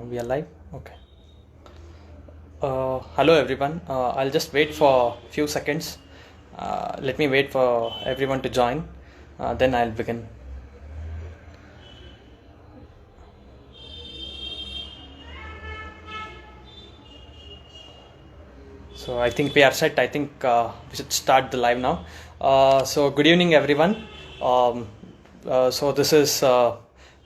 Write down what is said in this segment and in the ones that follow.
We are live. Okay. Hello everyone. I'll just wait for a few seconds. Let me wait for everyone to join. Then I'll begin. So I think we are set. I think we should start the live now. So good evening everyone. Um, so this is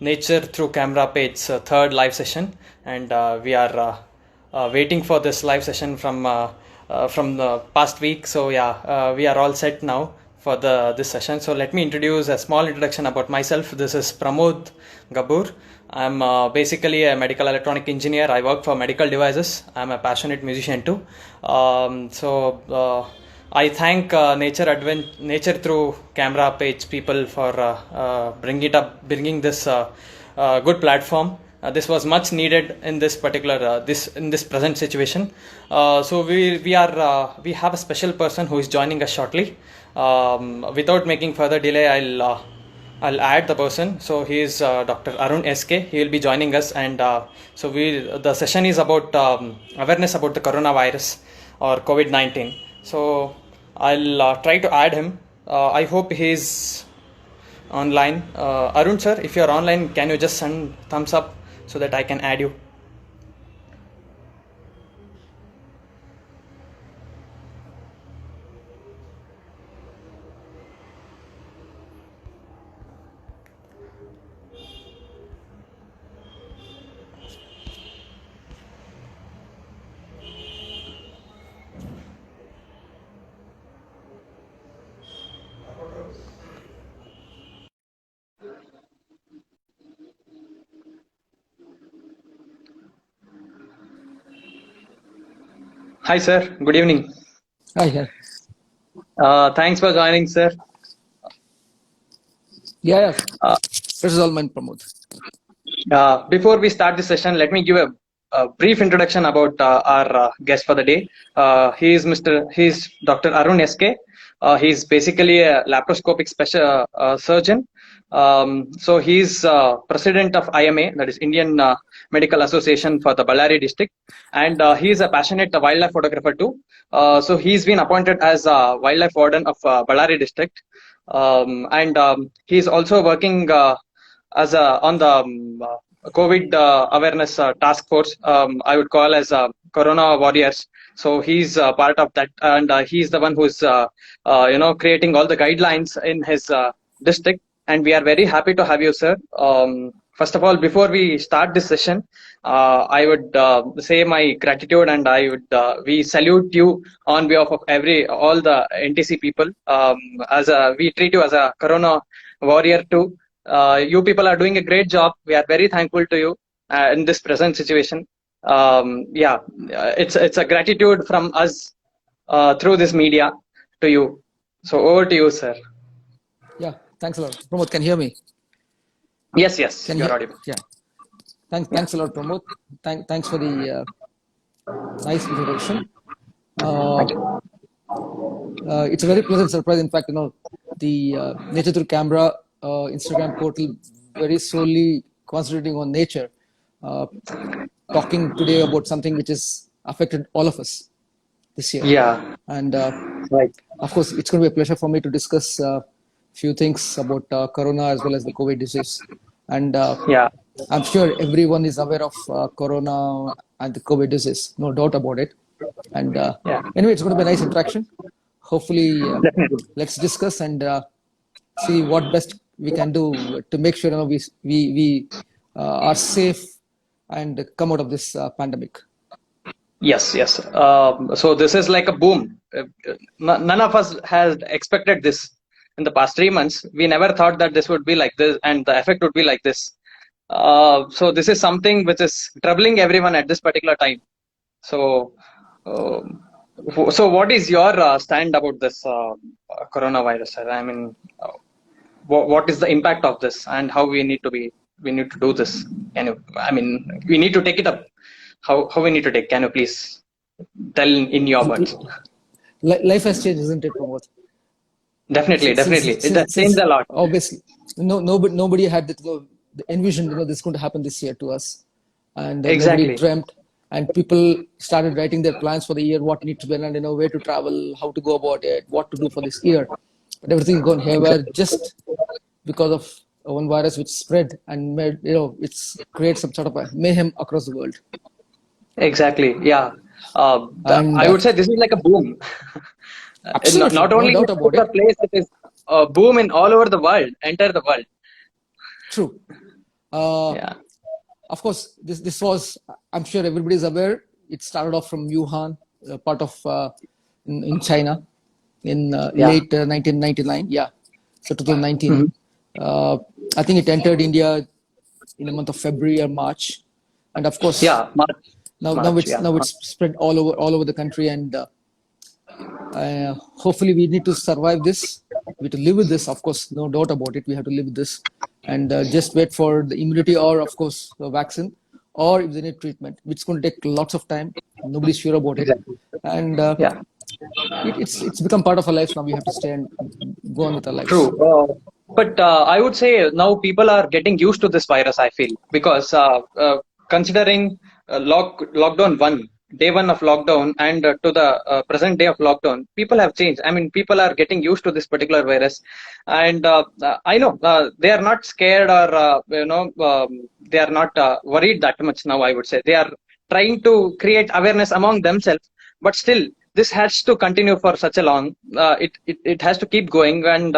Nature Through Camera Page's third live session, and we are waiting for this live session from the past week. So yeah, we are all set now for this session. So let me introduce a small introduction about myself. This is Pramod Gabur. I'm basically a medical electronic engineer. I work for medical devices. I'm a passionate musician too. I thank Nature Through Camera Page people for bringing this good platform. This was much needed in this particular in this present situation. So we have a special person who is joining us shortly. Without making further delay, I'll add the person. So he is Dr. Arun SK. He will be joining us, and the session is about awareness about the coronavirus or COVID-19. So I'll try to add him. I hope he's online. Arun sir, if you're online, can you just send thumbs up so that I can add you? Hi sir, good evening. Hi, yeah. Thanks for joining, sir. Yeah. This is all mine, Pramod. Before we start the session, let me give a brief introduction about our guest for the day. He's Dr. Arun SK. He's basically a laparoscopic special surgeon. So he's president of IMA, that is Indian Medical Association for the Ballari district, and he's a passionate wildlife photographer too. So he's been appointed as wildlife warden of Ballari district, and he's also working as on the COVID awareness task force. I would call as Corona Warriors. So he's part of that, and he's the one who's creating all the guidelines in his district. And we are very happy to have you, sir. First of all, before we start this session, I would say my gratitude, and we salute you on behalf of all the NTC people. We treat you as a Corona warrior too. You people are doing a great job. We are very thankful to you in this present situation. It's a gratitude from us through this media to you. So over to you, sir. Yeah, thanks a lot. Pramod, can you hear me? Yes, you're audible. Yeah. Thanks a lot, Pramod. Thanks for the nice introduction. It's a very pleasant surprise. In fact, the Nature Through Camera Instagram portal very solely concentrating on nature, talking today about something which has affected all of us this year. Yeah. And Right. of course, it's going to be a pleasure for me to discuss a few things about Corona as well as the COVID disease. And Yeah. I'm sure everyone is aware of Corona and the COVID disease, no doubt about it. And anyway, it's going to be a nice interaction. Hopefully, Definitely. let's discuss and see what best we can do to make sure we are safe and come out of this pandemic. Yes. So this is like a boom. None of us has expected this in the past 3 months. We never thought that this would be like this and the effect would be like this. So this is something which is troubling everyone at this particular time. So, what is your stand about this coronavirus, sir? I mean, what is the impact of this, and how we need to do this? We need to take it up. How we need to take? Can you please tell in your words? Life has changed, isn't it, Pramod? Definitely. It changed a lot. Obviously, nobody had the envisioned this is going to happen this year to us. and nobody Exactly. dreamt. And people started writing their plans for the year, what needs to be done, where to travel, how to go about it, what to do for this year. But everything is gone haywire Exactly. just because of one virus which spread and made, it's create some sort of a mayhem across the world. Exactly. Yeah. And I would say this is like a boom. Not, absolutely, not no only in a doubt about particular it. place, it is a boom in all over the world, entire the world. True. Uh, Yeah. of course, this was, I'm sure everybody is aware. It started off from Wuhan, part of in China, in Yeah. late 1999. Yeah, so 2019. Mhm. Uh, I think it entered India in the month of February or March, and of course, Yeah. March. now March. it's Yeah. now it's spread all over the country, and hopefully we need to survive this. We have to live with this, of course, no doubt about it. We have to live with this, and just wait for the immunity, or of course the vaccine, or if they need treatment, which is going to take lots of time. Nobody's sure about it, Exactly. and Yeah. it's become part of our lives now. We have to stay and go on with our True. lives. But I would say now people are getting used to this virus, I feel, because considering lockdown one, day one of lockdown, and to the present day of lockdown, people have changed. I mean, people are getting used to this particular virus. And I know they are not scared, or, they are not worried that much now, I would say. They are trying to create awareness among themselves, but still, this has to continue for such a long. It has to keep going. And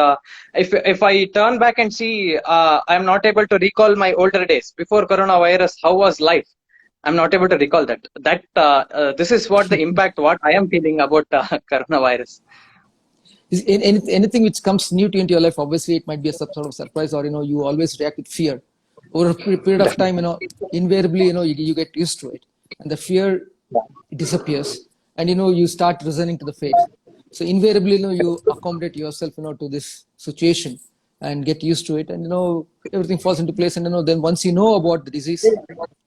if I turn back and see, I'm not able to recall my older days before coronavirus. How was life? I'm not able to recall that. This is what the impact what I am feeling about coronavirus. Anything which comes new to into your life, obviously it might be a sort of surprise, or you always react with fear. Over a period of time, invariably, you get used to it, and the fear disappears, and you start returning to the fate. So invariably, you accommodate yourself, to this situation and get used to it, and everything falls into place. And then once you know about the disease,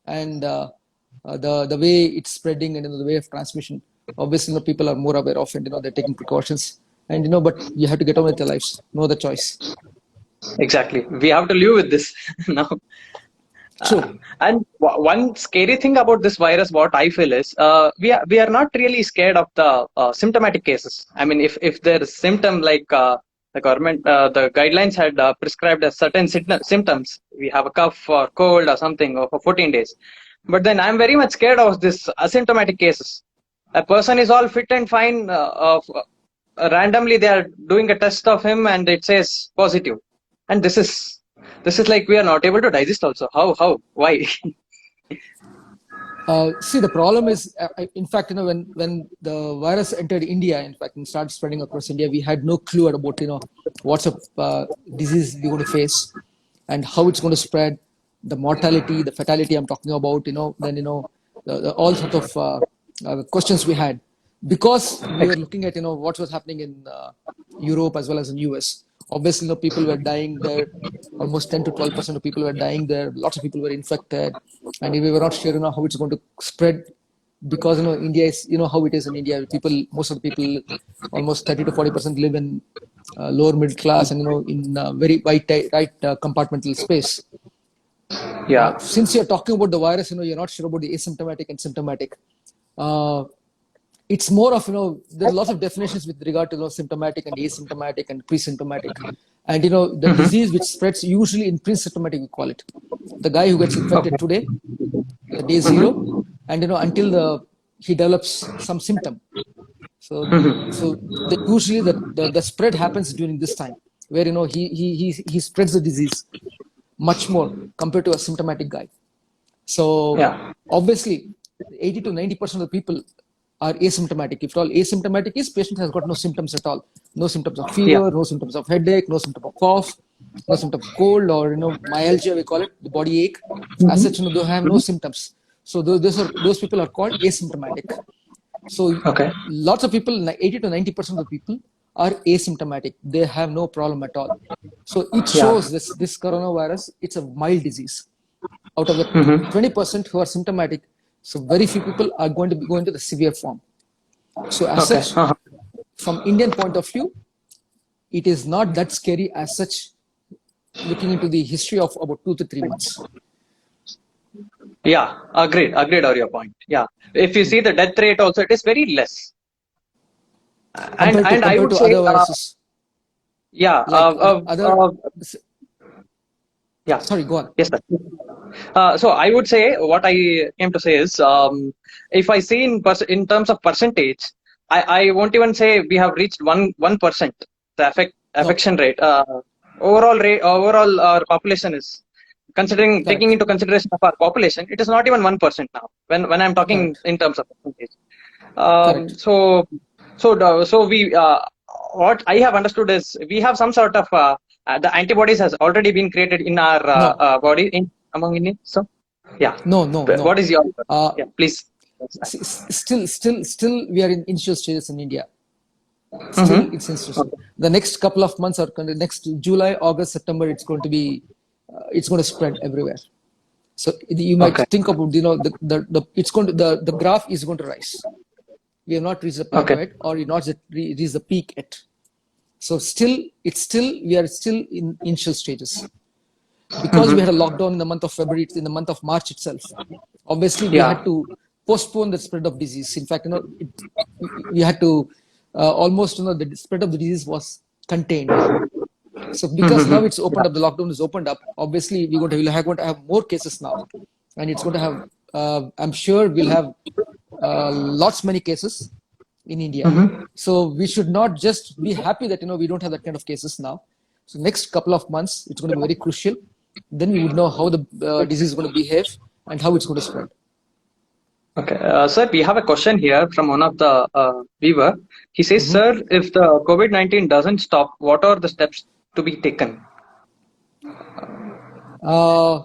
and the way it's spreading, and the way of transmission, obviously, people are more aware of it. They're taking precautions, and but you have to get on with your lives. No other choice. Exactly. We have to live with this now. True. And one scary thing about this virus, what I feel is, we are not really scared of the symptomatic cases. I mean, if there is symptom like the government, the guidelines had prescribed a certain symptoms. We have a cough or cold or something for 14 days. But then I'm very much scared of this asymptomatic cases. A person is all fit and fine. Randomly, they are doing a test of him and it says positive. And this is like we are not able to digest also. How, why? See, the problem is, in fact, when the virus entered India, in fact, and started spreading across India, we had no clue about what's a disease we're going to face, and how it's going to spread, the mortality, the fatality I'm talking about. Then all sorts of questions we had, because we were looking at what was happening in Europe as well as in US. Obviously, people were dying there. Almost 10 to 12% of people were dying there. Lots of people were infected, and we were not sure how it's going to spread, because India is how it is in India. Most of the people, almost 30 to 40% live in lower middle class, and in very right compartmental space. Yeah. Since you're talking about the virus, you're not sure about the asymptomatic and symptomatic. It's more of there are lots of definitions with regard to symptomatic and asymptomatic and pre-symptomatic, and the disease which spreads usually in pre-symptomatic, we call it. The guy who gets infected today, the day zero, and until he develops some symptom. So usually the spread happens during this time, where he spreads the disease much more compared to a symptomatic guy. So Yeah. obviously, 80 to 90% of the people are asymptomatic. If at all asymptomatic is, patient has got no symptoms at all. No symptoms of Yeah. fever, no symptoms of headache, no symptom of cough, no symptom of cold, or myalgia, we call it, the body ache. As such, they have no symptoms. So those people are called asymptomatic. So Okay. lots of people, 80 to 90% of the people are asymptomatic. They have no problem at all. So it Yeah. shows this coronavirus, it's a mild disease. Out of the Mm-hmm. 20% who are symptomatic, so very few people are going to go into the severe form. So as Okay. such, from Indian point of view, it is not that scary as such, looking into the history of about 2 to 3 months. Yeah, agreed on your point. Yeah, if you see the death rate also, it is very less. And I compared would to say, other viruses yeah, like other. yeah, Sorry, go on. yes, sir. So I would say what I came to say is, if I see in terms of percentage, I won't even say we have reached 1% the No, affection rate. Overall our population is considering taking correct, into consideration of our population, it is not even 1% now. When I'm talking correct, in terms of percentage. correct. So we what I have understood is we have some sort of the antibodies has already been created in our No, body in among Indians. So yeah, no, no, no. what is your Uh, yeah please? still, we are in initial stages in India. Still, Mm-hmm. it's initial. The next couple of months or next July, August, September, it's going to be, it's going to spread everywhere. So you might Okay. think about, the it's going to the graph is going to rise. We have not reached the plateau Okay. yet, or not yet reached the peak yet. So we are still in initial stages. Because we had a Mm-hmm. lockdown in the month of February, in the month of March itself, obviously we had Yeah. to postpone the spread of disease. In fact, we had to almost, the spread of the disease was contained. So because now Mm-hmm. it's opened up, the lockdown is opened up. Obviously, going to have more cases now, and it's going to have. I'm sure we'll have lots many cases in India. Mm-hmm. So we should not just be happy that we don't have that kind of cases now. So next couple of months, it's going to be very crucial. Then we would know how the disease is going to behave and how it's going to spread. Okay, sir, we have a question here from one of the viewer. He says, Mhm. "Sir, if the COVID-19 doesn't stop, what are the steps to be taken?" Uh,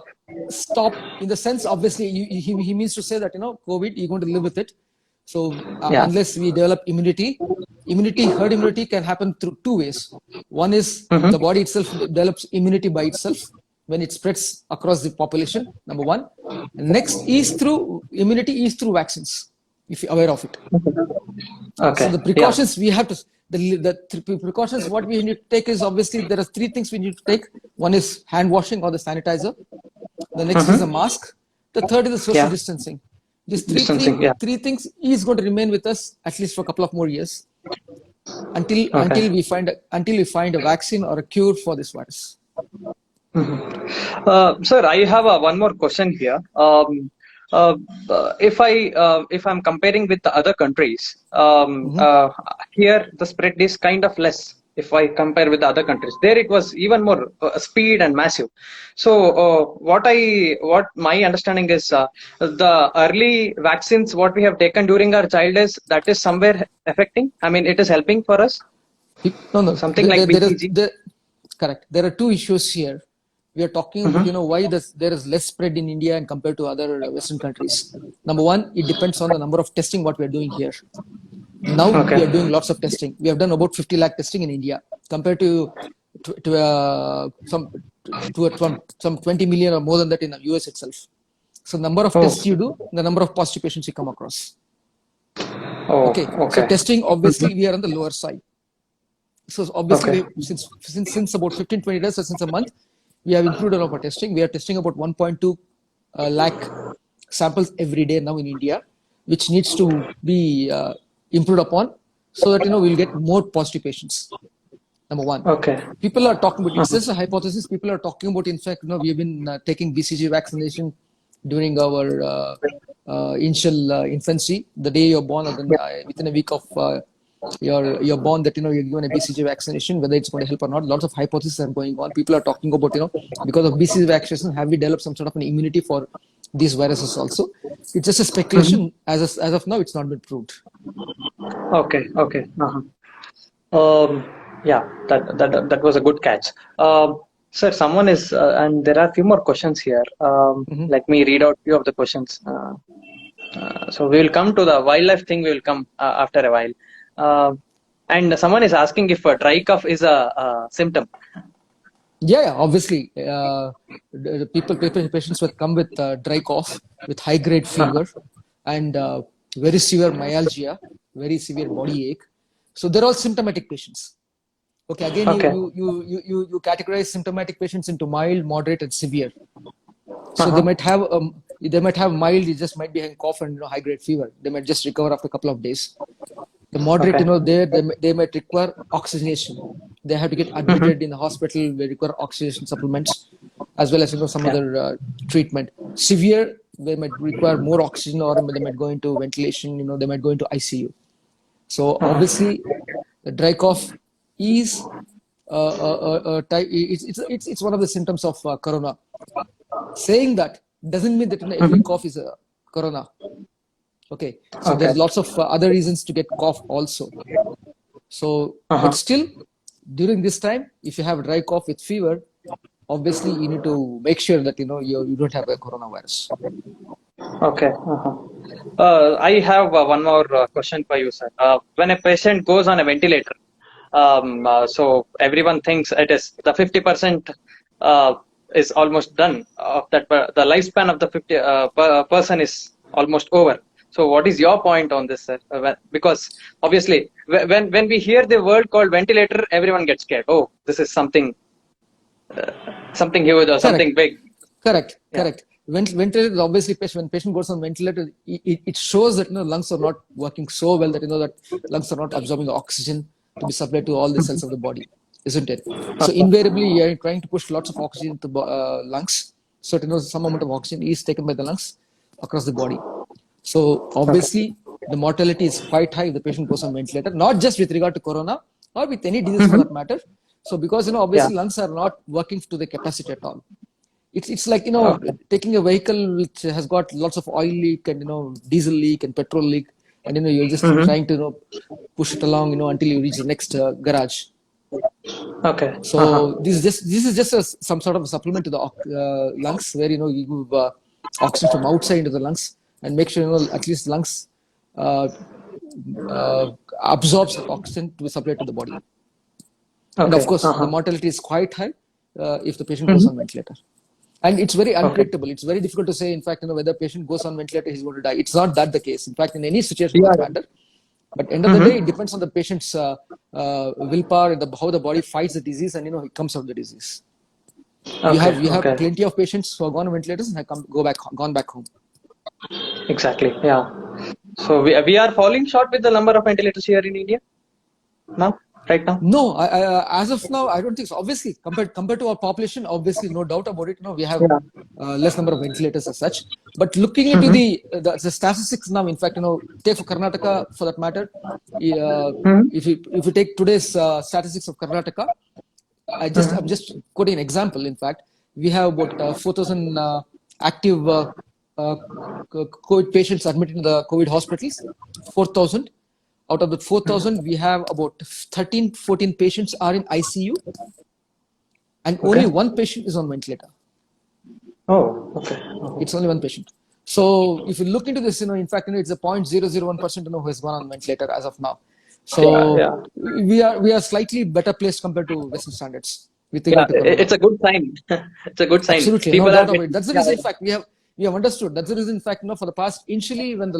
Stop in the sense, obviously, he means to say that COVID, you're going to live with it. So Yeah. unless we develop herd immunity can happen through two ways. One is the Mm-hmm. body itself develops immunity by itself when it spreads across the population. Number one. And next is through immunity is through vaccines, if you're aware of it. So Okay. the Yeah. precautions we have to, the precautions what we need to take is, obviously there are three things we need to take. One is hand washing or the sanitizer. The next is a Mm-hmm. mask. The third is the social Yeah. distancing. These Distancing. Yeah. three things is going to remain with us at least for a couple of more years Okay. until we find a vaccine or a cure for this virus. Sir, I have one more question here. Uh, if I'm comparing with the other countries, Mhm. here the spread is kind of less. If I compare with the other countries, there it was even more speed and massive. So, what my understanding is, the early vaccines what we have taken during our childhood, that is somewhere affecting. I mean, it is helping for us. No, no. Something like BCG. Correct. There are two issues here. We are talking about, Mm-hmm. why there is less spread in India and compared to other Western countries. Number one, it depends on the number of testing what we are doing here. Now we are doing Okay. lots of testing. We have done about 50 lakh testing in India compared to some 20 million or more than that in the US itself. So number of Oh. tests you do, the number of positive patients you come across. Oh. Okay. So Okay. testing, obviously, we are on the lower side. So obviously, Okay. since about 15, 20 days or since a month, we have improved our testing. We are testing about 1.2 lakh samples every day now in India, which needs to be improved upon so that we'll get more positive patients. Number one. Okay. People are talking about, it's Uh-huh. just a hypothesis. People are talking about, in fact, we have been taking BCG vaccination during our initial infancy, the day you're born, or then within a week of you're born, that you're given a BCG vaccination, whether it's going to help or not. Lots of hypotheses are going on. People are talking about, because of BCG vaccination, have we developed some sort of an immunity for these viruses also? It's just a Mhm. speculation. As of now, it's not been proved. Okay. Okay. Uh-huh. Yeah, that was a good catch. Sir, someone is, and there are a few more questions here. Mhm. Let me read out few of the questions. So we will come to the wildlife thing. We will come after a while. And someone is asking if dry cough is a symptom. Yeah, obviously, patients will come with dry cough, with high grade fever, and very severe myalgia, very severe body ache. So they're all symptomatic patients. Okay, again, Okay. you categorize symptomatic patients into mild, moderate, and severe. So they Uh-huh. might have they might have mild, it just might be having cough and high grade fever. They might just recover after a couple of days. The moderate, Okay. they might require oxygenation. They have to get Mm-hmm. admitted in the hospital. They require oxygenation supplements, as well as some Yeah. other treatment. Severe, they might require more oxygen, or they might go into ventilation. They might go into ICU. So Uh-huh. obviously, the dry cough is it's one of the symptoms of corona. Saying that doesn't mean that every Mm-hmm. cough is a corona. Okay, so Okay. there's lots of other reasons to get cough also. So, but Uh-huh. still, during this time, if you have a dry cough with fever, obviously you need to make sure that you don't have a coronavirus. Okay. Uh-huh. I have one more question for you, sir. When a patient goes on a ventilator, so everyone thinks it is the 50% is almost done. Of that, the lifespan of the 50 person is almost over. So, what is your point on this, sir? Because obviously, when we hear the word called ventilator, everyone gets scared. Oh, this is something huge or Correct, something big. Yeah. correct. Ventilator is obviously when patient goes on ventilator, it shows that lungs are not working so well that that lungs are not absorbing the oxygen to be supplied to all the cells of the body, isn't it? So Okay. invariably, you are trying to push lots of oxygen to lungs, so that some amount of oxygen is taken by the lungs across the body. So Okay. obviously, the mortality is quite high if the patient goes on ventilator, not just with regard to corona or with any disease for Mm-hmm. that matter. So because Yeah. obviously lungs are not working to the capacity at all. It's like Okay. taking a vehicle which has got lots of oil leak and diesel leak and petrol leak, and you're just Mm-hmm. trying to push it along until you reach the next garage. Okay. Uh-huh. So this is just some sort of a supplement to the lungs, where you give oxygen from outside into the lungs and make sure at least lungs uh, uh, absorbs that oxygen to be supplied to the body. And of Okay. course, the Uh-huh. mortality is quite high if the patient goes Mm-hmm. on ventilator. And it's very Okay. unpredictable. It's very difficult to say, in fact, whether patient goes on ventilator, he's going to die. It's not that the case. In fact, in any situation for Yeah. that matter. But end of the day, it Mm-hmm. depends on the patient's willpower, and how the body fights the disease, and it comes out of the disease. You Okay. have you have Okay. plenty of patients who are gone on ventilators and have gone back home. Exactly. Yeah. So we are falling short with the number of ventilators here in India now, right now. No, as of now, I don't think so. Obviously, compared to our population, obviously, no doubt about it. We have Yeah. less number of ventilators as such. But looking into Mm-hmm. the statistics now, in fact, take for Karnataka for that matter. Mm-hmm. If you take today's statistics of Karnataka, I'm Mm-hmm. just quoting an example. In fact, we have about 4,000 active uh, COVID patients admitted in the COVID hospitals. 4,000. Out of the 4,000, we have about 13, 14 patients are in ICU, and only Okay. one patient is on ventilator. Oh. Okay. It's only one patient. So if you look into this, in fact, it's a 0.001% who has gone on ventilator as of now. Yeah. So Yeah. we are slightly better placed compared to Western standards with Yeah. regard to corona. It's a good sign. It's a good sign. Absolutely, no People are doubt about it. getting. That's the Yeah. reason. In fact, we have understood. That's the reason. In fact, for the past initially when the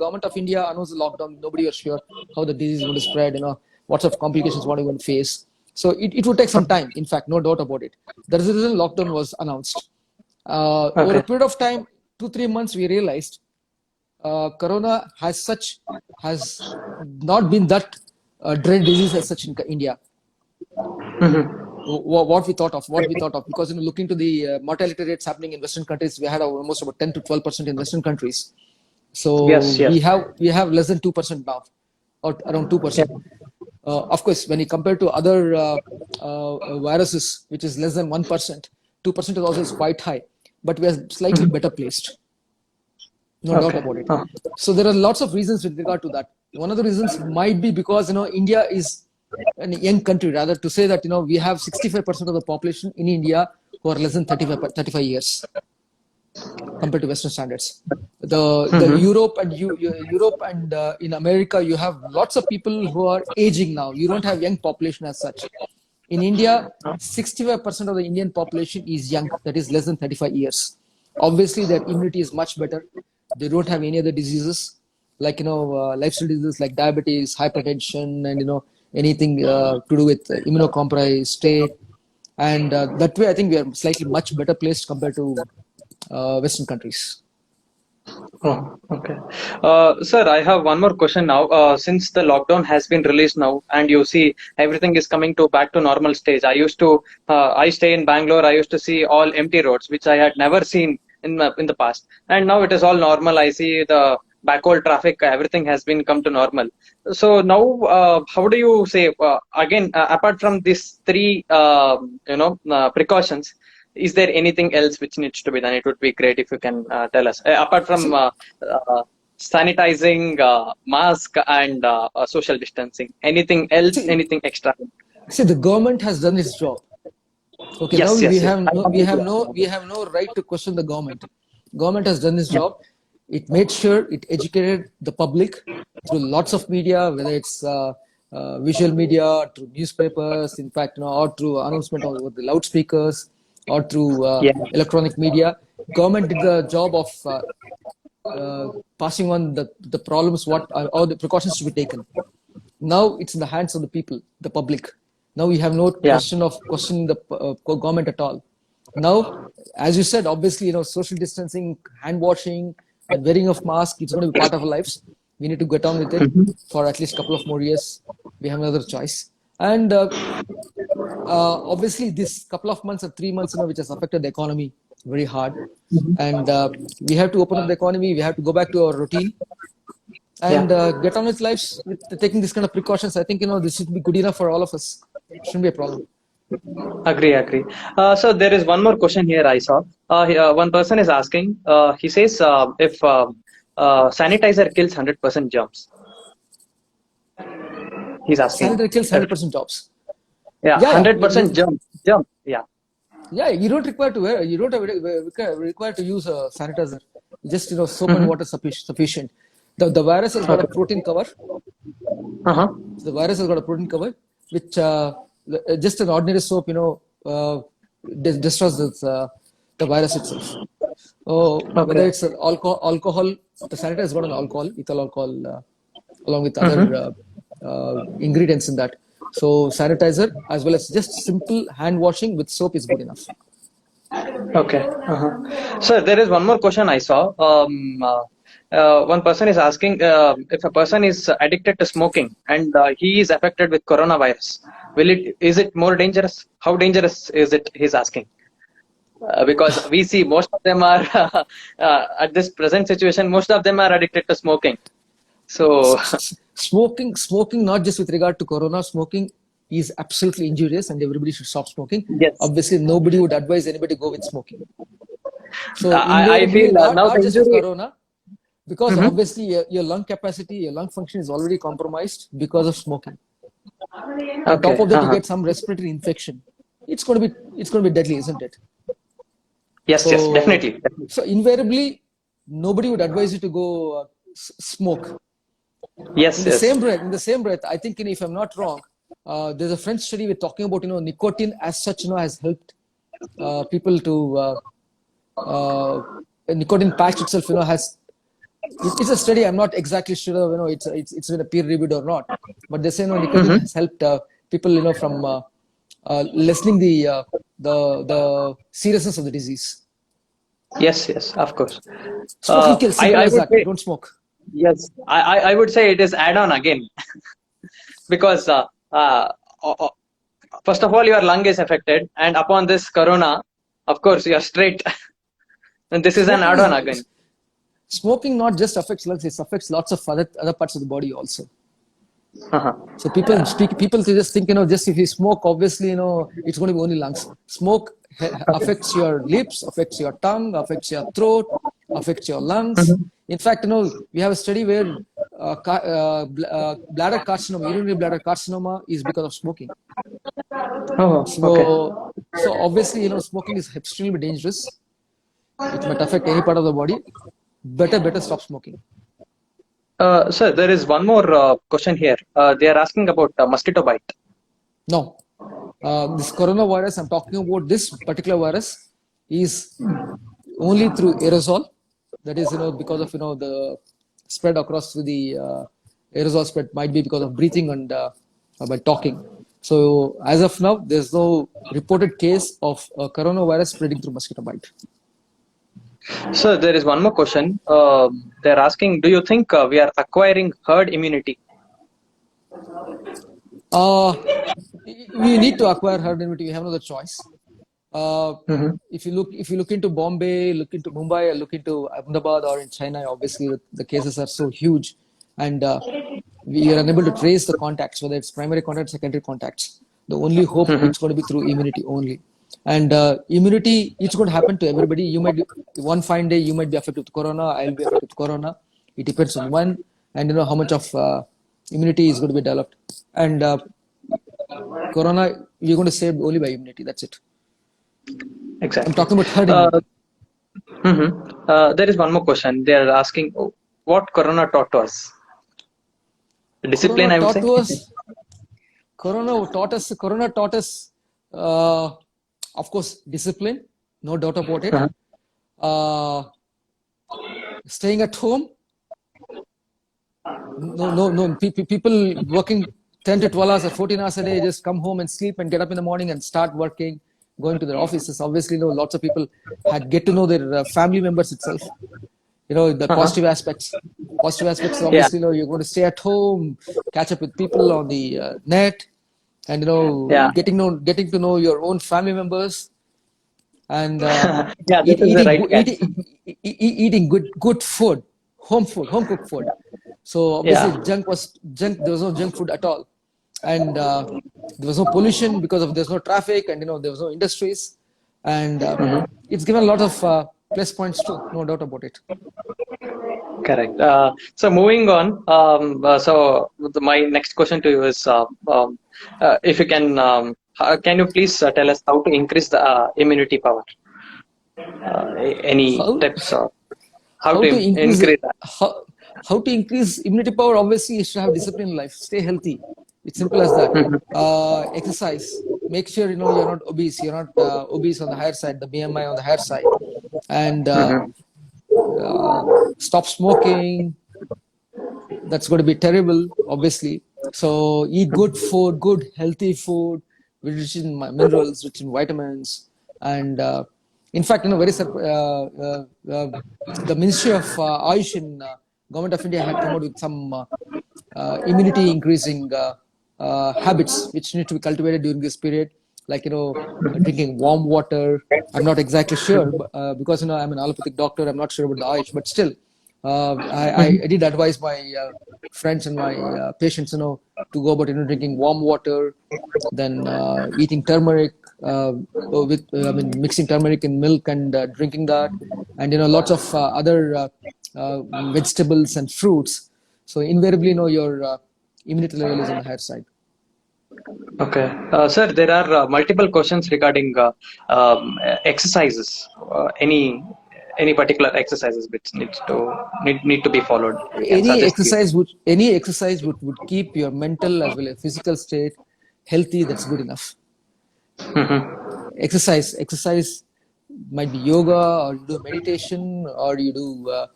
government of India announced the lockdown, nobody was sure how the disease is going to spread. What sort of complications what we going to face. So it would take some time. In fact, no doubt about it. That is the reason lockdown was announced. Over a Okay. period of time, 2-3 months, we realized corona has not been that dread disease as such in India. Mm-hmm. What we thought of, because looking to the mortality rates happening in Western countries, we had almost about 10 to 12% in Western countries. So Yes. we Yes. have less than 2% now, or around Yeah. 2%. Of course, when you compare to other viruses, which is less than 1%, 2% is also quite high, but we are slightly Mm-hmm. better placed, no doubt Okay. about it. So there are lots of reasons with regard to that. One of the reasons might be because India is a young country. Rather, to say that we have 65% of the population in India who are less than 35 years compared to Western standards. The Mm-hmm. Europe and in America, you have lots of people who are aging now. You don't have young population as such. In India, 65% of the Indian population is young, that is less than 35 years. Obviously, their immunity is much better. They don't have any other diseases like lifestyle diseases like diabetes, hypertension, and anything to do with immunocompromised state. And that way, I think we are slightly much better placed compared to Western countries. Oh, okay. Sir, I have one more question now. Since the lockdown has been released now, and you see everything is coming to back to normal stage. I stay in Bangalore. I used to see all empty roads, which I had never seen in the past. And now it is all normal. I see the backhaul traffic. Everything has been come to normal. So now, how do you say again? Apart from these three, precautions, is there anything else which needs to be done? It would be great if you can tell us. Apart from See, sanitizing, mask, and social distancing, anything else? see, Anything extra? see, the government has done its job. Okay, now Yes, we yes, yes. have I no, we have completely no, agree. we have no right to question the government. Government has done its Yeah. job. It made sure it educated the public through lots of media, whether it's visual media, through newspapers, in fact, or through announcement over the loudspeakers, or through Yeah. electronic media. Government did the job of passing on the problems, what or the precautions to be taken. Now it's in the hands of the people, the public. Now we have no Yeah. question of questioning the government at all. Now, as you said, obviously, social distancing, hand washing, and wearing of mask, it's going to be part of our lives. We need to get on with it Mhm. for at least a couple of more years. We have another choice. And obviously, this couple of months or 3 months, which has affected the economy very hard. And we have to open up the economy. We have to go back to our routine Yeah. and get on with lives with taking this kind of precautions. I think this should be good enough for all of us. Shouldn't be a problem. Agree, agree. So there is one more question here I saw. One person is asking, he says, if sanitizer kills 100% germs, he's asking. Sanitary kills If, 100% jobs. yeah, Yeah, yeah. 100% germs. Yeah. Yeah, you don't require to wear. You don't have require to use a sanitizer. Just soap and Mm-hmm. water sufficient. The virus has got a Okay. protein cover. Uh-huh. The virus has got a protein cover, which just an ordinary soap, destroys the virus itself. Oh, whether Okay. it's alcohol, the sanitizer has got an alcohol, ethyl alcohol, along with other Mm-hmm. ingredients in that. So sanitizer, as well as just simple hand washing with soap, is good enough. Okay. Uh-huh. So there is one more question I saw. One person is asking if a person is addicted to smoking and he is affected with coronavirus, is it more dangerous? How dangerous is it? He's asking. Because we see most of them are at this present situation, most of them are addicted to smoking. So Smoking, not just with regard to corona, smoking is absolutely injurious, and everybody should stop smoking. yes, Obviously, nobody would advise anybody to go with smoking. So I invariably, feel not now the not just with injury. corona, because Mhm. obviously your lung capacity, your lung function is already compromised because of smoking. On top Okay. of that, you Uh-huh. get some respiratory infection. It's going to be deadly, isn't it? Yes, yes, So definitely. Definitely. so invariably, nobody would advise you to go smoke. Yes, yes. In the same breath, I think, if I'm not wrong, there's a French study we're talking about. Nicotine as such, has helped people to uh, nicotine patch itself. Has it's a study. I'm not exactly sure. It's been a peer reviewed or not, but they say nicotine Mm-hmm. has helped people. From lessening the seriousness of the disease. Yes, yes, of course. Smoking kills. Simple I as would that. say Don't smoke. yes. I would say it is add-on again because uh, uh, first of all your lung is affected, and upon this corona, of course you are straight, and this is an Smoking add-on again. is Smoking not just affects lungs; it affects lots of other parts of the body also. Uh-huh. So people just think, just if you smoke, obviously, it's going to be only lungs. Smoke affects your lips, affects your tongue, affects your throat, affects your lungs. Mhm. In fact, we have a study where bladder carcinoma, urinary bladder carcinoma, is because of smoking. Oh, okay. So obviously, smoking is extremely dangerous. It might affect any part of the body. Better stop smoking. Sir, there is one more question here. They are asking about mosquito bite. No, this coronavirus, I'm talking about this particular virus, is only through aerosol. That is, because of the spread across through the aerosol spread might be because of breathing and by talking. So as of now, there's no reported case of coronavirus spreading through mosquito bite. So there is one more question. They're asking, do you think we are acquiring herd immunity? Uh, we need to acquire herd immunity. We have no other choice. Uh, Mm-hmm. if you look into Bombay, look into Mumbai, or look into Ahmedabad or in China, obviously the cases are so huge, and we are unable to trace the contacts, whether it's primary contacts, secondary contacts. The only hope Mm-hmm. it's going to be through immunity only, and immunity it's going to happen to everybody. You might one fine day you might be affected with corona. I'll be affected with corona. It depends on one, and how much of immunity is going to be developed, and corona you're going to save only by immunity. That's it. I'm Exactly. talking about herd Uh, immunity. there is one more question. They are asking, what Corona taught us? Discipline, Corona I would taught say. to us. Corona taught us. Uh, of course, discipline. No doubt about it. Uh-huh. Uh, Staying at home. No. People working 10 to 12 hours or 14 hours a day just come home and sleep and get up in the morning and start working, going to their offices. Obviously, lots of people had get to know their family members itself. The Uh-huh. positive aspects Yeah. obviously, you're going to stay at home, catch up with people on the net, and Yeah. getting to know your own family members, and Yeah, this is the right catch. eating good food, home cooked food. So obviously Yeah. junk, there was no junk food at all, and there was no pollution because of there's no traffic, and there was no industries, and it's given a lot of plus points too, no doubt about it. Correct. So moving on. My next question to you is, if you can you please tell us how to increase the immunity power? Any How tips or how how to to increase increase that? how to increase immunity power? Obviously you should have discipline in life, stay healthy. It's simple as that. Exercise, make sure you're not obese, you're not obese on the higher side, the BMI on the higher side, and Mm-hmm. uh, stop smoking. That's going to be terrible, obviously. So eat good food, good healthy food, rich in minerals, rich in vitamins, and in fact, the Ministry of Ayush in Government of India had come out with some immunity increasing habits which need to be cultivated during this period, like drinking warm water. I'm not exactly sure, because I'm an allopathic doctor. I'm not sure about the Ayush, but still, I did advise my friends and my patients, to go about drinking warm water, then eating turmeric, mixing turmeric in milk and drinking that, and lots of other vegetables and fruits. So invariably, your immunity level is on the higher side. Okay, sir, there are multiple questions regarding exercises. Any particular exercises which need to be followed? If you can suggest few. Any exercise would keep your mental as well as physical state healthy. That's good enough. Mm-hmm. Exercise might be yoga, or you do meditation, or you do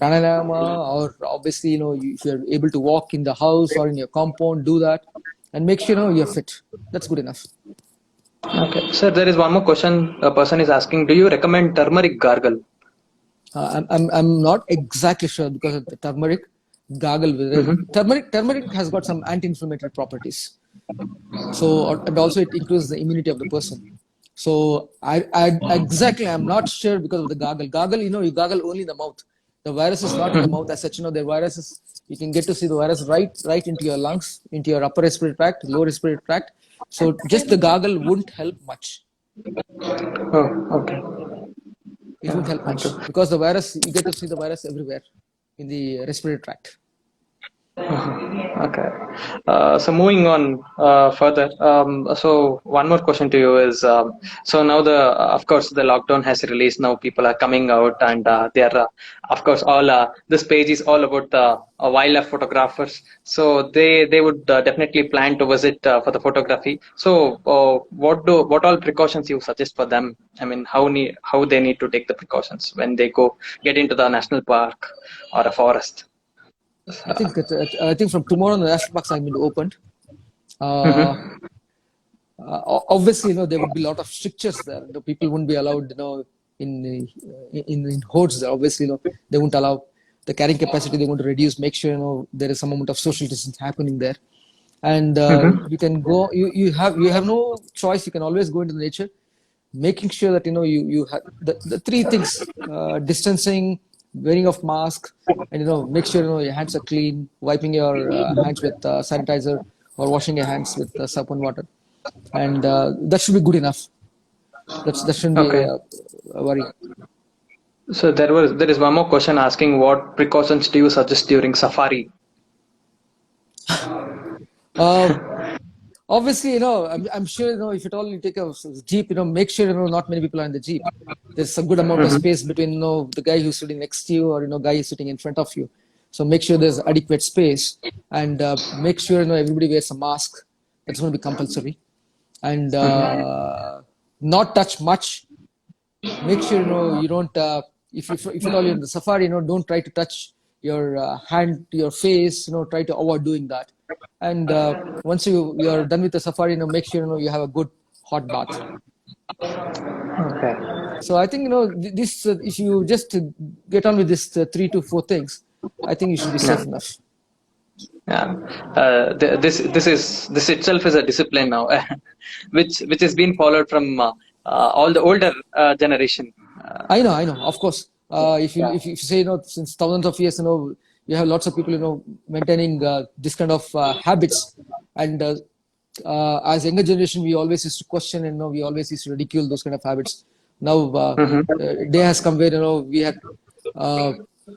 pranayama, or obviously if you're able to walk in the house or in your compound, do that, and make sure you're fit. That's good enough. Okay, sir, there is one more question. A person is asking, do you recommend turmeric gargle? I'm not exactly sure because of the turmeric gargle with it. Mm-hmm. Turmeric has got some anti-inflammatory properties. So, and also it increases the immunity of the person. So I'm not sure because of the gargle. Gargle, you gargle only in the mouth. The virus is not in the mouth as such. The virus is, you can get to see the virus right into your lungs, into your upper respiratory tract, lower respiratory tract. So just the gargle wouldn't help much. Oh, okay. It won't help Thank much you. because the virus, you get to see the virus everywhere in the respiratory tract. Okay. So moving on further. So one more question to you is, so now of course, the lockdown has released. Now people are coming out, and they are, of course, all this page is all about the wildlife photographers. So they would definitely plan to visit for the photography. So what all precautions you suggest for them? I mean, how they need to take the precautions when they get into the national park or a forest? I think from tomorrow the national parks are going to be opened. Uh, Mm-hmm. Obviously, there would be a lot of strictures there. The people wouldn't be allowed, in hordes. Obviously, they won't allow the carrying capacity. They want to reduce. Make sure there is some amount of social distance happening there, and Mm-hmm. you can go. You have no choice. You can always go into the nature, making sure that you have the three things: distancing, wearing of mask, and make sure your hands are clean, wiping your hands with sanitizer or washing your hands with soap and water, and that should be good enough. That shouldn't be Okay. a worry. So there is one more question asking what precautions do you suggest during safari? Uh, Obviously, I'm sure, if at all you take a jeep, make sure, not many people are in the jeep. There's a good amount of Mm-hmm. space between, the guy who's sitting next to you or, guy who's sitting in front of you. So make sure there's adequate space and make sure, everybody wears a mask. That's going to be compulsory. And Mm-hmm. not touch much. Make sure, you don't, if at all you're in the safari, don't try to touch your hand to your face, try to avoid doing that. And once you're done with the safari, make sure, you have a good hot bath. Okay. So I think, this, if you just get on with this 3 to 4 things, I think you should be Yeah. safe enough. Yeah. This itself is a discipline now, which is being followed from all the older generation. I know, of course. If you Yeah. if you say, since thousands of years, you have lots of people, maintaining this kind of habits, and as younger generation, we always used to question, and we always used to ridicule those kind of habits. Now, Mm-hmm. day has come where we had uh,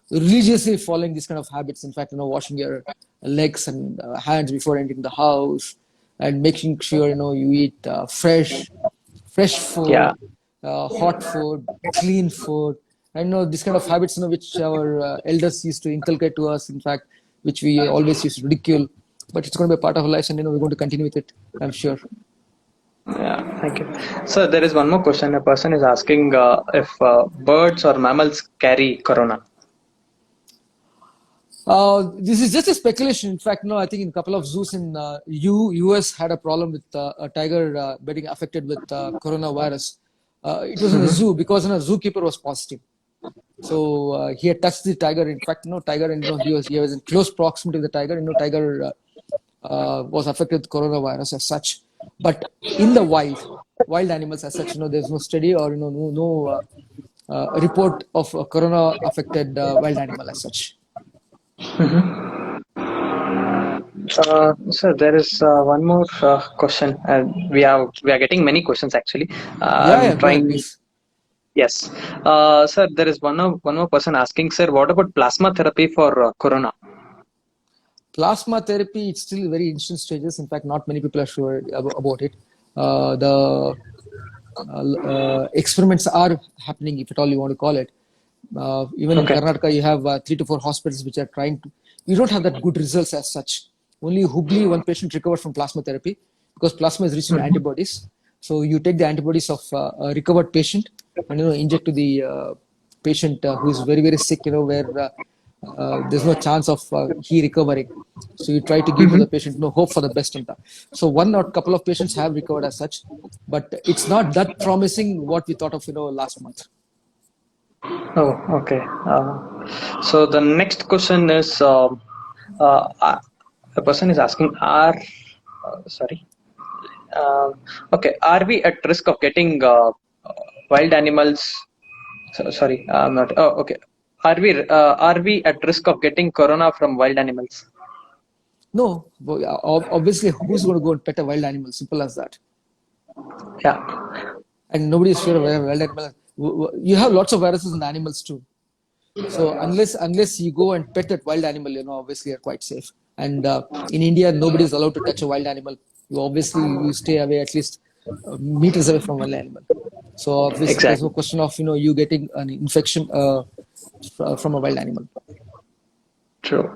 religiously following these kind of habits. In fact, washing your legs and hands before entering the house, and making sure you eat fresh Yeah. food, hot food, clean food. I know this kind of habits, which our elders used to inculcate to us. In fact, which we always used to ridicule, but it's going to be a part of our lives, and we're going to continue with it. I'm sure. Yeah. Thank you. So there is one more question. A person is asking if birds or mammals carry corona. This is just a speculation. In fact, no, I think in a couple of zoos in US had a problem with a tiger getting affected with coronavirus. It was in a Mm-hmm. zoo because a zookeeper was positive. So he had touched the tiger. In fact, tiger, and he was in close proximity to the tiger. Tiger was affected with coronavirus as such. But in the wild animals as such, there's no study or no report of a corona affected wild animal as such. So there is one more question, and we are getting many questions actually. Yeah, I'm yeah. Go ahead, trying. please. Yes, sir. There is one more person asking, sir. What about plasma therapy for corona? Plasma therapy, it's still very instant stages. In fact, not many people are sure about it. The experiments are happening, if at all you want to call it. Even in Okay. Karnataka, you have 3 to 4 hospitals which are trying to. You don't have that good results as such. Only Hubli, one patient recovered from plasma therapy because plasma is rich in Mhm. antibodies. So you take the antibodies of a recovered patient and inject to the patient who is very very sick. Where there's no chance of he recovering. So you try to give to Mhm. the patient no hope for the best and that. So one or couple of patients have recovered as such, but it's not that promising what we thought of last month. Oh, okay. So the next question is, a person is asking, sorry, uh, okay, are we at risk of getting wild animals? Sorry, I'm not. Oh, okay. Are we at risk of getting corona from wild animals? No, obviously, who's going to go and pet a wild animal? Simple as that. Yeah. And nobody is sure of a wild animal. You have lots of viruses in the animals too. So unless you go and pet that wild animal, obviously you're quite safe. And in India, nobody is allowed to touch a wild animal. You stay away at least meters away from wild animal. So obviously, there's no Exactly. question of you getting an infection from a wild animal. True.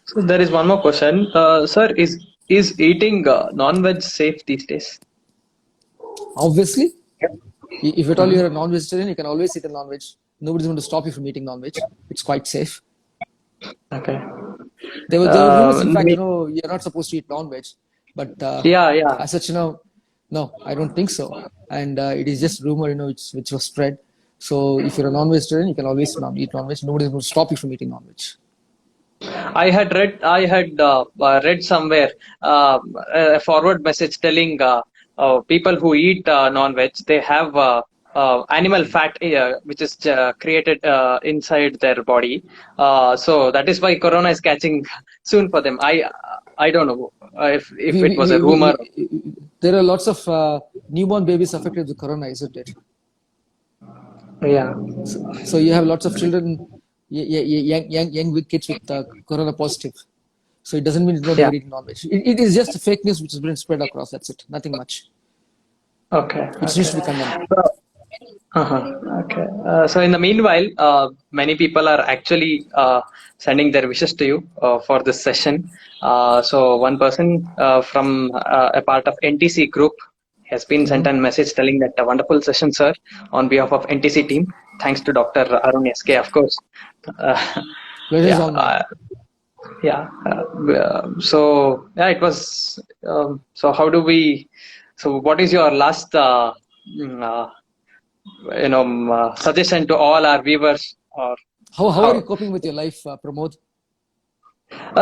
So there is one more question, sir. Is eating non-veg safe these days? Obviously, if at all Mhm. you're a non-vegetarian, you can always eat a non-veg. Nobody's going to stop you from eating non-veg. It's quite safe. Okay. There were rumors, in fact, Me- you're not supposed to eat non-veg, but yeah, yeah. as such, no, I don't think so. And it is just rumor, which was spread. So if you're a non-vegetarian, you can always eat non-veg. Nobody's going to stop you from eating non-veg. I had read somewhere a forward message telling people who eat non-veg, they have animal fat which is created inside their body. So that is why corona is catching soon for them. I don't know if it was a rumor. There are lots of newborn babies affected with corona, isn't it? Yeah. So you have lots of children, young kids with corona positive. So it doesn't mean it's not Yeah. eating non-veg. It is just fake news which has been spread across. That's it. Nothing much. Okay. It needs to be condemned. Okay. So in the meanwhile, many people are actually sending their wishes to you for this session. So one person from a part of NTC group has been sent a message telling that a wonderful session, sir, on behalf of NTC team. Thanks to Dr. Arun SK, of course. Pleasure is all mine. So yeah, it was. So how do we? So what is your last? Suggestion to all our viewers? Or How are you coping with your life, Pramod?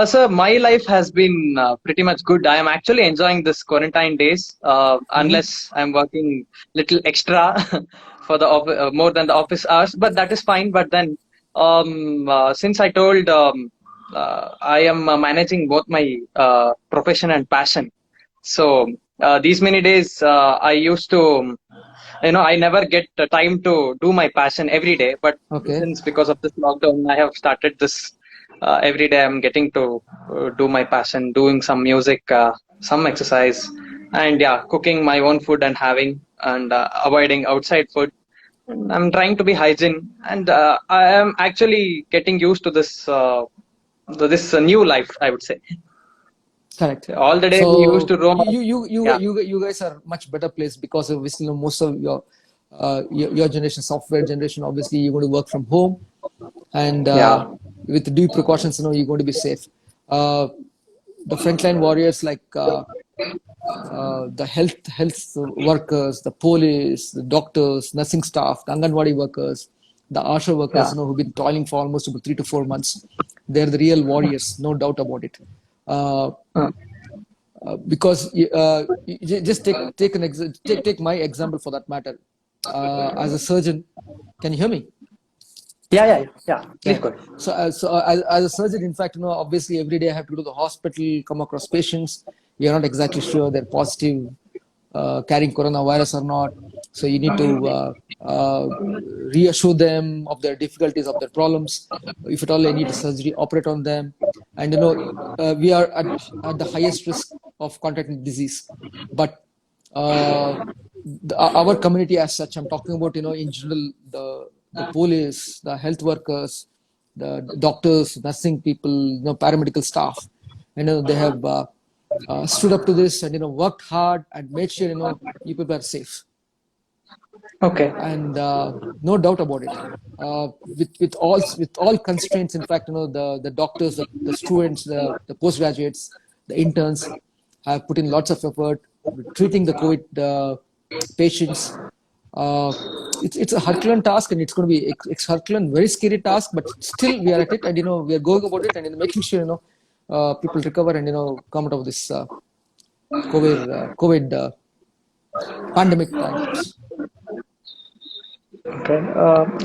Sir, my life has been pretty much good. I am actually enjoying this quarantine days, unless I'm working little extra for the more than the office hours. But that is fine. But then, since I told I am managing both my profession and passion, so these many days I used to. I never get the time to do my passion every day, but since because of this lockdown, I have started this every day. I'm getting to do my passion, doing some music, some exercise, and cooking my own food and having and avoiding outside food. I'm trying to be hygiene, and I am actually getting used to this new life, I would say. Correct. All the day we used to roam. You guys are much better placed because of most of your generation, software generation. Obviously, you're going to work from home, and with due precautions, you're going to be safe. The frontline warriors like the health workers, the police, the doctors, nursing staff, the Anganwadi workers, the ASHA workers, who've been toiling for almost about 3 to 4 months. They're the real warriors, no doubt about it. Because just take my example for that matter. As a surgeon, can you hear me? Yeah. Please go ahead. So as a surgeon, in fact, obviously every day I have to go to the hospital, come across patients. You're not exactly sure they're positive, carrying coronavirus or not. So you need to reassure them of their difficulties, of their problems. If at all they need a surgery, operate on them. And we are at the highest risk of contracting disease. But our community as such, I'm talking about, in general, the police, the health workers, the doctors, nursing people, paramedical staff, they have stood up to this and worked hard and made sure people are safe. Okay. And no doubt about it. With all constraints, in fact, the doctors, the students, the postgraduates, the interns have put in lots of effort treating the COVID patients. It's a Herculean task, and it's going to be Herculean, very scary task, but still we are at it, and we are going about it, and making sure people recover and come out of this COVID pandemic times. Okay,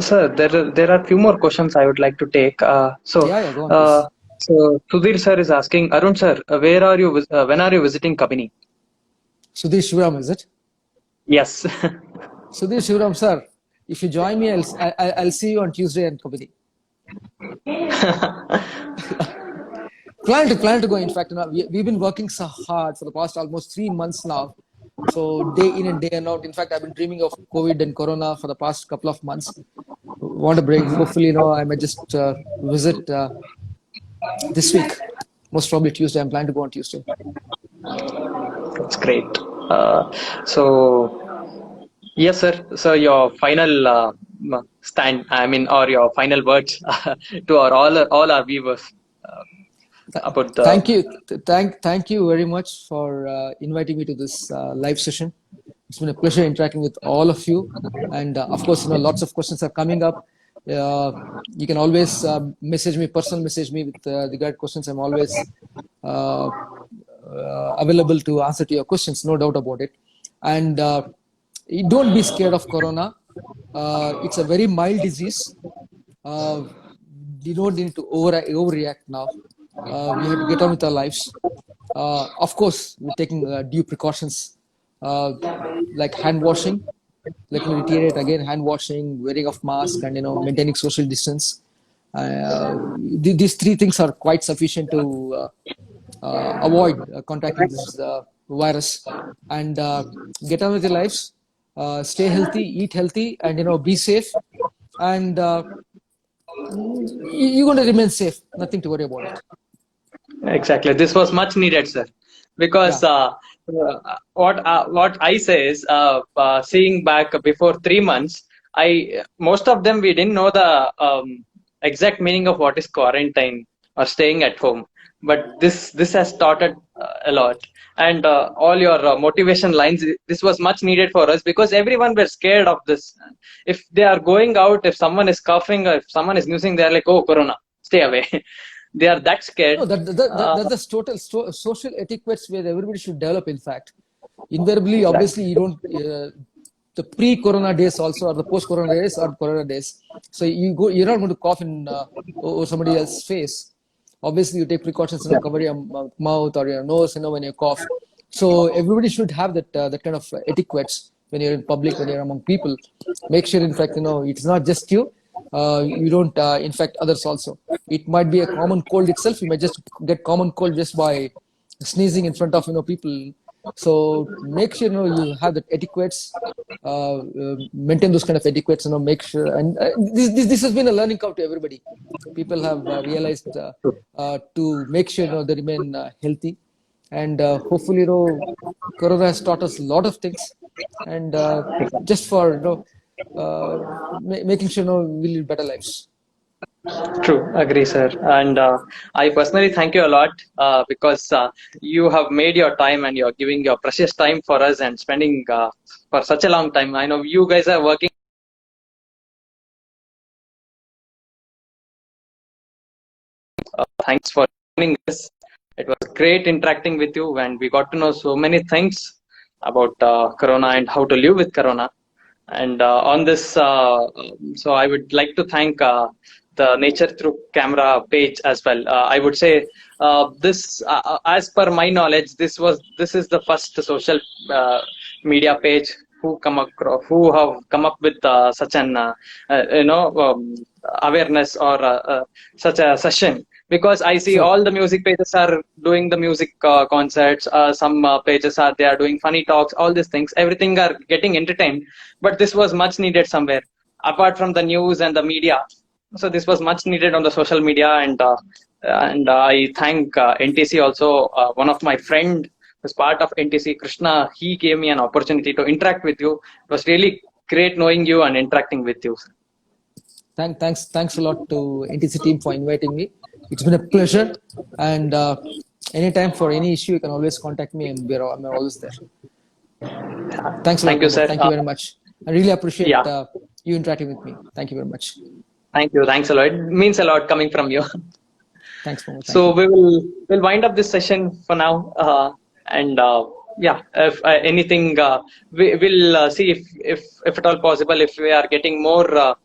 sir, there are few more questions I would like to take. Go on, so Sudhir sir is asking, Arun sir, where are you? When are you visiting Kabini? Sudhir Shivaram, is it? Yes. Sudhir Shivaram sir, if you join me, I'll see you on Tuesday in Kabini. Plan to go. In fact, we've been working so hard for the past almost 3 months now. So day in and day out. In fact, I've been dreaming of COVID and Corona for the past couple of months. Want a break? Hopefully, I might just visit this week. Most probably Tuesday. I'm planning to go on Tuesday. That's great. So yes, sir. So your final stand, or your final words to all our viewers. About thank you very much for inviting me to this live session. It's been a pleasure interacting with all of you. And of course, lots of questions are coming up. You can always personal message me with the guide questions. I'm always available to answer to your questions, no doubt about it. And don't be scared of corona. It's a very mild disease. We don't need to overreact now. We have to get on with our lives. Of course, we're taking due precautions like hand washing. Let me reiterate again: hand washing, wearing of mask, and maintaining social distance. These three things are quite sufficient to avoid contracting this virus, and get on with your lives. Stay healthy, eat healthy, and be safe. And you're going to remain safe. Nothing to worry about it. Exactly. This was much needed, sir. Because what I say is, seeing back before 3 months, most of them we didn't know the exact meaning of what is quarantine or staying at home. But this has taught it a lot. And all your motivation lines, this was much needed for us because everyone were scared of this. If they are going out, if someone is coughing, or if someone is sneezing, they are like, "Oh, corona, stay away." They are that scared. No, that's total social etiquettes where everybody should develop. In fact, invariably, obviously, you don't. The pre-corona days also, or the post-corona days, or corona days. So you're not going to cough in over somebody else's face. Obviously, you take precautions, cover your mouth or your nose, when you cough. So everybody should have that kind of etiquettes when you're in public, when you're among people. Make sure, in fact, it's not just you. You don't infect others also. It might be a common cold itself. You might just get common cold just by sneezing in front of people. So make sure you have the etiquettes, maintain those kind of etiquettes. Make sure. And this has been a learning curve to everybody. People have realized to make sure they remain healthy, and hopefully Corona has taught us a lot of things, and just for making sure we live better lives. True, agree, sir. And I personally thank you a lot because you have made your time and you're giving your precious time for us and spending for such a long time. I know you guys are working. Thanks for joining us. It was great interacting with you, and we got to know so many things about Corona and how to live with Corona. And on this, so I would like to thank the Nature Through Camera page as well. I would say this, as per my knowledge, this is the first social media page who have come up with such an awareness or such a session. Because I see all the music pages are doing the music concerts. Some pages they are doing funny talks. All these things, everything are getting entertained. But this was much needed somewhere, apart from the news and the media. So this was much needed on the social media, and I thank NTC also. One of my friend who's part of NTC, Krishna, he gave me an opportunity to interact with you. It was really great knowing you and interacting with you. Thanks a lot to NTC team for inviting me. It's been a pleasure, and anytime for any issue, you can always contact me, and I'm always there. Thanks a lot. Thank you, sir. Thank you very much. I really appreciate you interacting with me. Thank you very much. Thank you. Thanks a lot. It means a lot coming from you. Thanks for So we'll wind up this session for now, and if anything, we'll see if at all possible, if we are getting more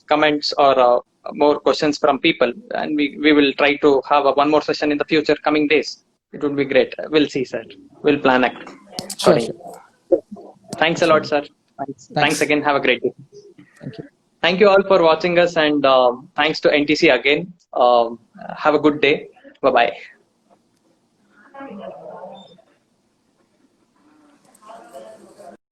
comments or more questions from people, and we will try to have one more session in the future coming days. It would be great. We'll see, sir. We'll plan it. Sure. Thanks a lot, sir. Thanks again. Have a great day. Thank you. Thank you all for watching us, and thanks to NTC again. Have a good day. Bye-bye.